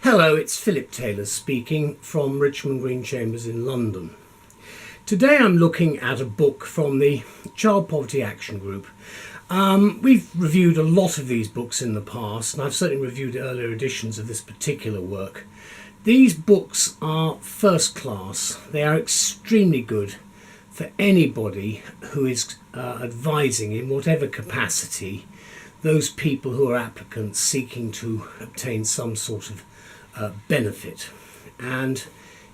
Hello, it's Phillip Taylor speaking from Richmond Green Chambers in London. Today I'm looking at a book from the Child Poverty Action Group. We've reviewed a lot of these books in the past, and I've certainly reviewed earlier editions of this particular work. These books are first class. They are extremely good for anybody who is advising in whatever capacity those people who are applicants seeking to obtain some sort of benefit. And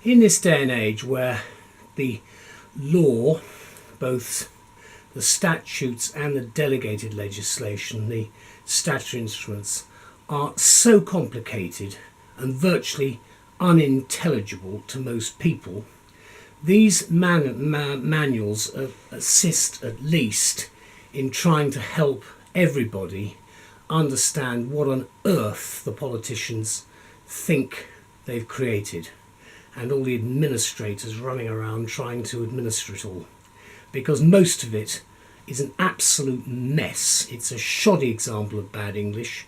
in this day and age where the law, both the statutes and the delegated legislation, the statutory instruments, are so complicated and virtually unintelligible to most people, these manuals assist at least in trying to help everybody understand what on earth the politicians think they've created, and all the administrators running around trying to administer it all, because most of it is an absolute mess. It's a shoddy example of bad English,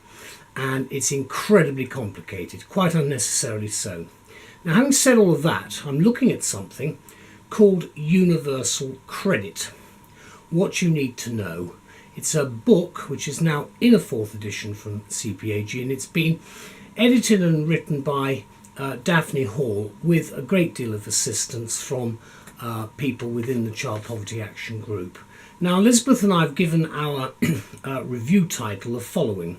and it's incredibly complicated, quite unnecessarily so. Now, having said all of that, I'm looking at something called Universal Credit. What you need to know. It's a book which is now in a 4th edition from CPAG, and it's been edited and written by Daphne Hall with a great deal of assistance from people within the Child Poverty Action Group. Now, Elizabeth and I have given our review title the following: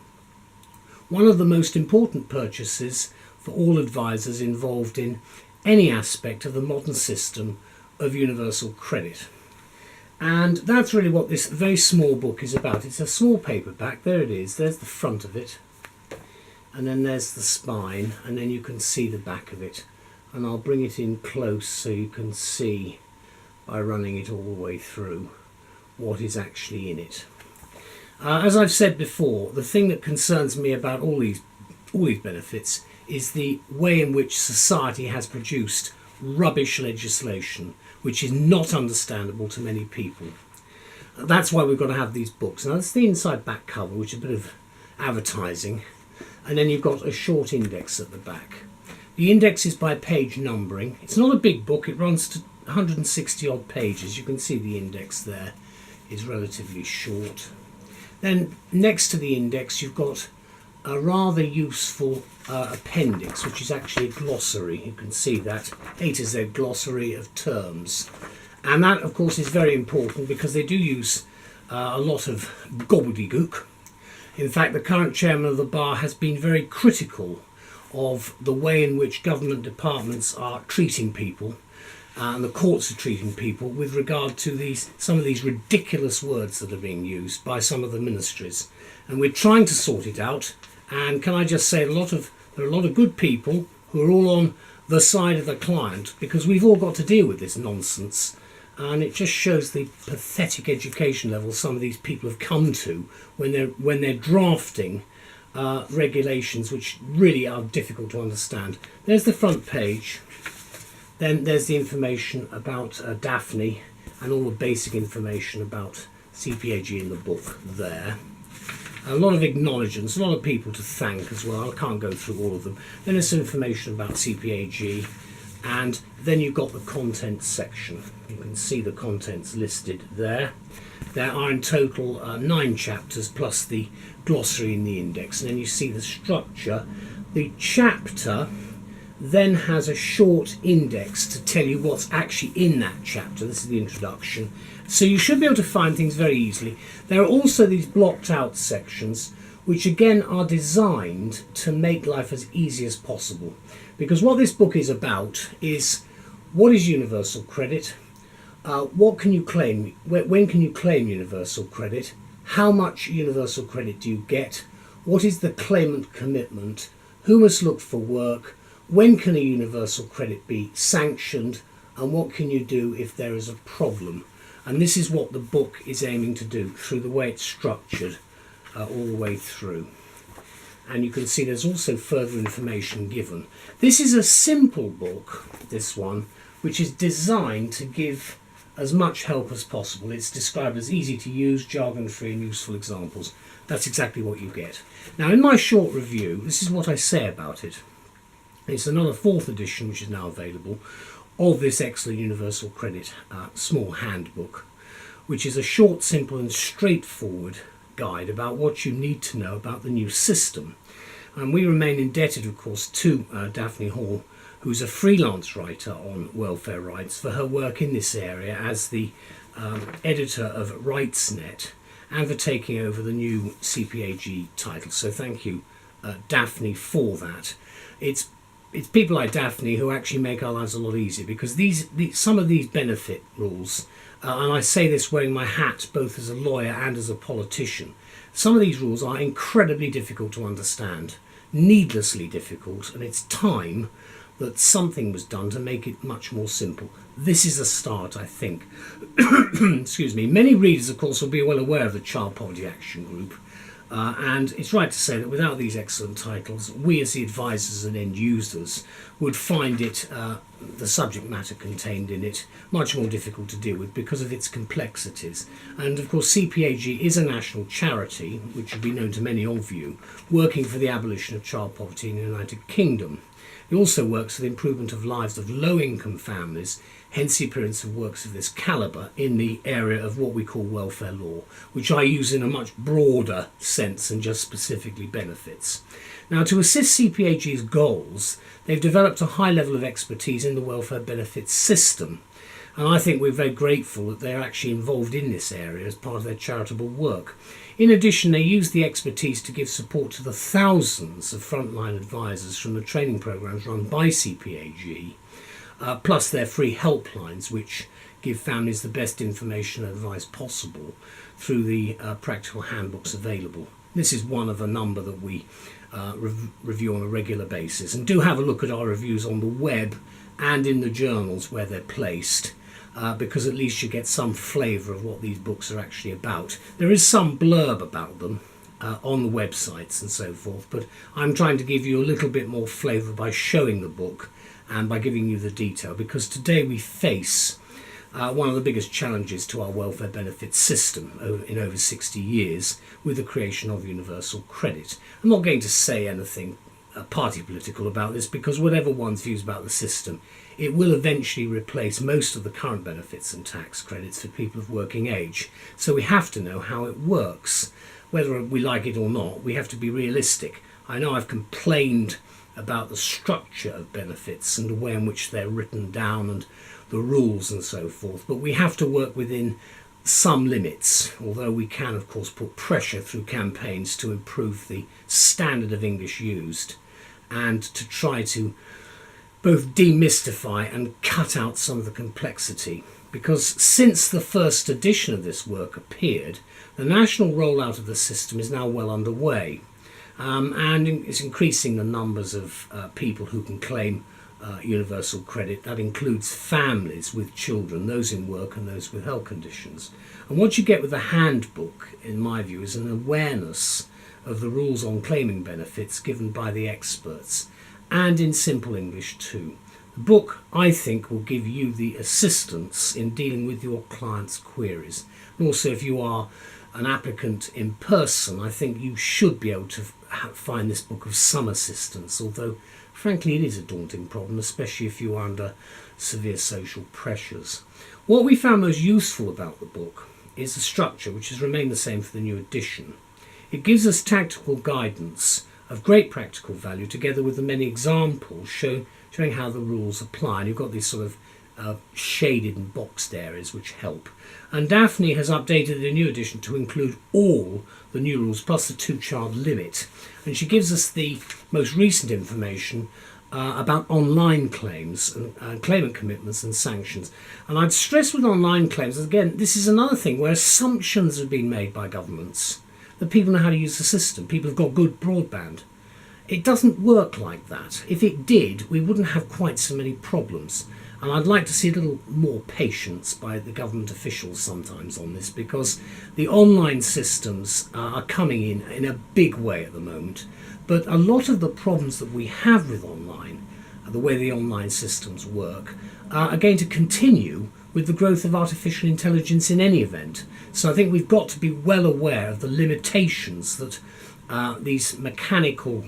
one of the most important purchases for all advisors involved in any aspect of the modern system of universal credit. And that's really what this very small book is about. It's a small paperback. There it is. There's the front of it. And then there's the spine, and then you can see the back of it. And I'll bring it in close so you can see, by running it all the way through, what is actually in it. As I've said before, the thing that concerns me about all these benefits is the way in which society has produced rubbish legislation, which is not understandable to many people. That's why we've got to have these books. Now, that's the inside back cover, which is a bit of advertising. And then you've got a short index at the back. The index is by page numbering. It's not a big book. It runs to 160 odd pages. You can see the index there is relatively short. Then next to the index you've got a rather useful appendix, which is actually a glossary. You can see that A to Z glossary of terms. And that, of course, is very important because they do use a lot of gobbledygook. In fact, the current chairman of the bar has been very critical of the way in which government departments are treating people, and the courts are treating people, with regard to some of these ridiculous words that are being used by some of the ministries. And we're trying to sort it out. And can I just say, there are a lot of good people who are all on the side of the client, because we've all got to deal with this nonsense. And it just shows the pathetic education level some of these people have come to when they're drafting regulations which really are difficult to understand. There's the front page. Then there's the information about Daphne and all the basic information about CPAG in the book there. A lot of acknowledgements, a lot of people to thank as well. I can't go through all of them. Then there's some information about CPAG, and then you've got the contents section. You can see the contents listed there. There are in total 9 chapters plus the glossary in the index, and then you see the structure. The chapter then has a short index to tell you what's actually in that chapter. This is the introduction. So you should be able to find things very easily. There are also these blocked out sections, which again are designed to make life as easy as possible. Because what this book is about is, what is universal credit? What can you claim? When can you claim universal credit? How much universal credit do you get? What is the claimant commitment? Who must look for work? When can a universal credit be sanctioned? And what can you do if there is a problem? And this is what the book is aiming to do through the way it's structured all the way through. And you can see there's also further information given. This is a simple book, this one, which is designed to give as much help as possible. It's described as easy to use, jargon-free and useful examples. That's exactly what you get. Now, in my short review, this is what I say about it. It's another 4th edition which is now available of this excellent Universal Credit small handbook, which is a short, simple and straightforward guide about what you need to know about the new system. And we remain indebted, of course, to Daphne Hall, who's a freelance writer on welfare rights, for her work in this area as the editor of Rightsnet, and for taking over the new CPAG title. So thank you, Daphne, for that. It's people like Daphne who actually make our lives a lot easier, because some of these benefit rules, and I say this wearing my hat both as a lawyer and as a politician, some of these rules are incredibly difficult to understand, needlessly difficult, and it's time that something was done to make it much more simple. This is a start, I think. Excuse me. Many readers, of course, will be well aware of the Child Poverty Action Group, and it's right to say that without these excellent titles, we as the advisors and end users would find it, the subject matter contained in it, much more difficult to deal with because of its complexities. And of course, CPAG is a national charity, which will be known to many of you, working for the abolition of child poverty in the United Kingdom. It also works for the improvement of lives of low-income families, hence the appearance of works of this calibre in the area of what we call welfare law, which I use in a much broader sense than just specifically benefits. Now, to assist CPAG's goals, they've developed a high level of expertise in the welfare benefits system, and I think we're very grateful that they're actually involved in this area as part of their charitable work. In addition, they use the expertise to give support to the thousands of frontline advisors from the training programmes run by CPAG, plus their free helplines, which give families the best information and advice possible through the practical handbooks available. This is one of a number that we review on a regular basis, and do have a look at our reviews on the web and in the journals where they're placed, because at least you get some flavour of what these books are actually about. There is some blurb about them on the websites and so forth, but I'm trying to give you a little bit more flavour by showing the book and by giving you the detail, because today we face one of the biggest challenges to our welfare benefits system in over 60 years with the creation of Universal Credit. I'm not going to say anything party political about this, because whatever one's views about the system, it will eventually replace most of the current benefits and tax credits for people of working age. So we have to know how it works. Whether we like it or not, we have to be realistic. I know I've complained about the structure of benefits and the way in which they're written down and the rules and so forth, but we have to work within some limits, although we can of course put pressure through campaigns to improve the standard of English used and to try to both demystify and cut out some of the complexity. Because since the first edition of this work appeared, the national rollout of the system is now well underway, and it's increasing the numbers of people who can claim universal credit. That includes families with children, those in work and those with health conditions. And what you get with the handbook, in my view, is an awareness of the rules on claiming benefits given by the experts, and in simple English too. The book, I think, will give you the assistance in dealing with your clients' queries. And also, if you are an applicant in person, I think you should be able to find this book of some assistance, although frankly it is a daunting problem, especially if you are under severe social pressures. What we found most useful about the book is the structure, which has remained the same for the new edition. It gives us tactical guidance of great practical value, together with the many examples showing how the rules apply. And you've got these sort of shaded and boxed areas which help. And Daphne has updated the new edition to include all the new rules plus the 2-child limit. And she gives us the most recent information about online claims and claimant commitments and sanctions. And I'd stress with online claims, again, this is another thing where assumptions have been made by governments that people know how to use the system. People have got good broadband. It doesn't work like that. If it did, we wouldn't have quite so many problems. And I'd like to see a little more patience by the government officials sometimes on this, because the online systems are coming in a big way at the moment. But a lot of the problems that we have with online, the way the online systems work, are going to continue with the growth of artificial intelligence in any event. So I think we've got to be well aware of the limitations that these mechanical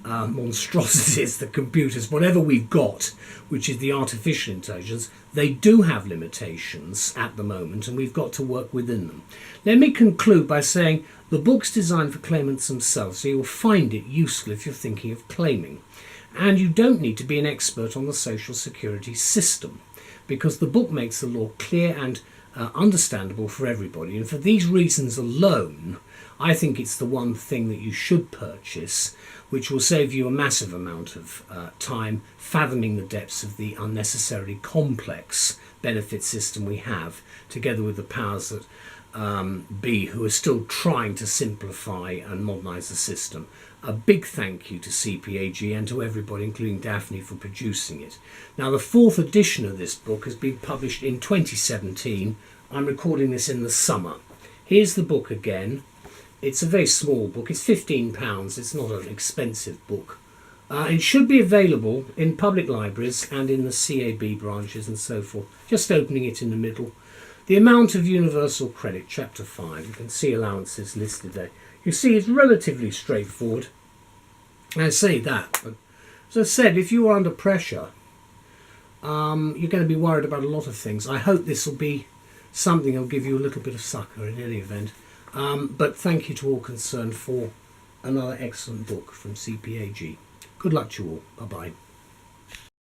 monstrosities, the computers, whatever we've got, which is the artificial intelligence, they do have limitations at the moment, and we've got to work within them. Let me conclude by saying the book's designed for claimants themselves, so you'll find it useful if you're thinking of claiming. And you don't need to be an expert on the social security system, because the book makes the law clear and understandable for everybody. And for these reasons alone, I think it's the one thing that you should purchase, which will save you a massive amount of time fathoming the depths of the unnecessarily complex benefit system we have, together with the powers that be, who are still trying to simplify and modernise the system. A big thank you to CPAG and to everybody, including Daphne, for producing it. Now, the 4th edition of this book has been published in 2017. I'm recording this in the summer. Here's the book again. It's a very small book. It's £15. It's not an expensive book. It should be available in public libraries and in the CAB branches and so forth. Just opening it in the middle. The amount of universal credit, chapter 5. You can see allowances listed there. You see, it's relatively straightforward. I say that, but as I said, if you are under pressure, you're going to be worried about a lot of things. I hope this will be something that will give you a little bit of succour in any event. But thank you to all concerned for another excellent book from CPAG. Good luck to you all. Bye-bye.